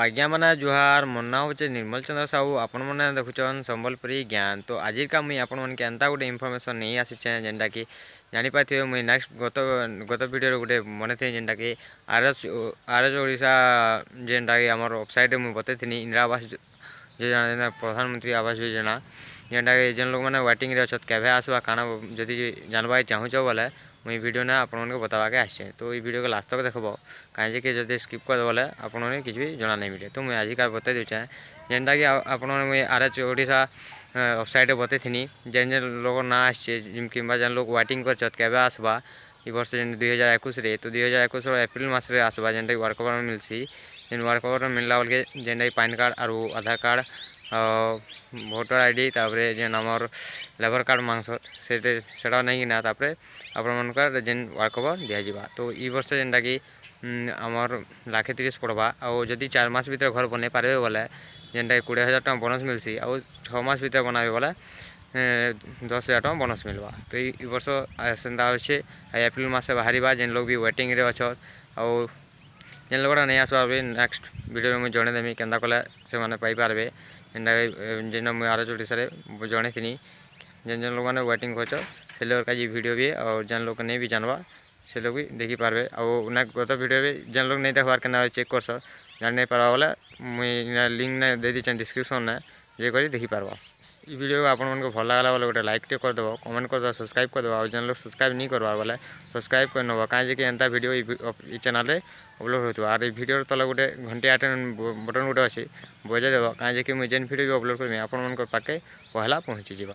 आज्ञा माना जुहार मोर ना हो निर्मल चंद्र साहू आपण मैंने देखुन संबलपुरी ज्ञान। तो आज का मुई आपण मन के एंता गोटे इनफॉरमेशन नहीं आसीचे जेनटा कि जापारे मुई नेक्स्ट गत गत वीडियो गोटे मन थी जेनटा कि आर एस ओडिशा जेनटा कि आमर वेबसाइट मुझे बतई इंदिरा आवास योजना प्रधानमंत्री आवास योजना जेनटा कि जेन लोग मैंने वेटिंग रे अच्छत केवे आसवा काना जदि जानवा चाहूच बोले मुई वीडियो ना आपण को बतावाके आसे। तो ये वीडियो को लास्ट तक देखब कहीं कि जब स्किप कर बोले आपन किसी भी जना नहीं मिले। तो मुझे आज का बता दूचे जेनटा कि आपण मुझे आर एच ओडिशा वेबसाइट बतई थी जेन जेन लोग ना आसे कि जेन लोग वेटिंग कर केवे आसवा ये वर्ष 2021 तो 2021 एप्रिल मसरे आसवा जेनटा कि वर्क ओवर मिलसी जेन वर्क ओवर मिलला बोल के जेनटा कि पैन कार्ड और आधार कार्ड भोटर आईडी तापर जेन आमर लेबर कार्ड मांगस से नहीं ना तापर आपण मनकर जेन वर्क ओवर दिज्व। तो ये वर्ष जेनटा कि आमर 1,30,000 पड़वा और जदि 4 मास भर घर बनई पारे बोले जेनटा 20,000 टका बोनस मिलसी और 6 मास भर बनाबे बोले 10,000 टका बोनस मिलवा। तो ये वर्ष सेंता अच्छे एप्रिल मस बाहर जेन लोग भी वेटिंग रे अच्छ और जेन लोग नहीं आसवा नेक्स्ट वीडियो में जनईदेमी केन्ता कले से मैंने पाइपारे जेनटा जेन मुझे आर एच ओडिशा जन थी जेन जेन लोग मैंने वेटिंग कर से लोग का वीडियो भी और जेन लोग नहीं भी जानवा से लोग भी देखी पारे और गत वीडियो भी जेन लोग नहीं देखवार के चेक कर जान नहीं पार्बा बोले मुझे लिंक ने दे दी डिस्क्रिप्शन ने जे कर देखी पार्बा। ये वीडियो को आपण को भल लगा बोले गोटे लाइक टे करदेव कमेंट करदेव सब्सक्राइब करदेव और जेन लोग सब्सक्राइब नहीं करवार बोले सब्सक्राइब कर नब कहीं कि एंता वीडियो ये चैनल रे अपलोड हो और ये वीडियो तले गोटे घंटे आइटन बटन गोटे अच्छे बजाई देव कहीं कि मुझे जेन वीडियो भी अपलोड करमी आपण पाके पहला पहुँची जावा।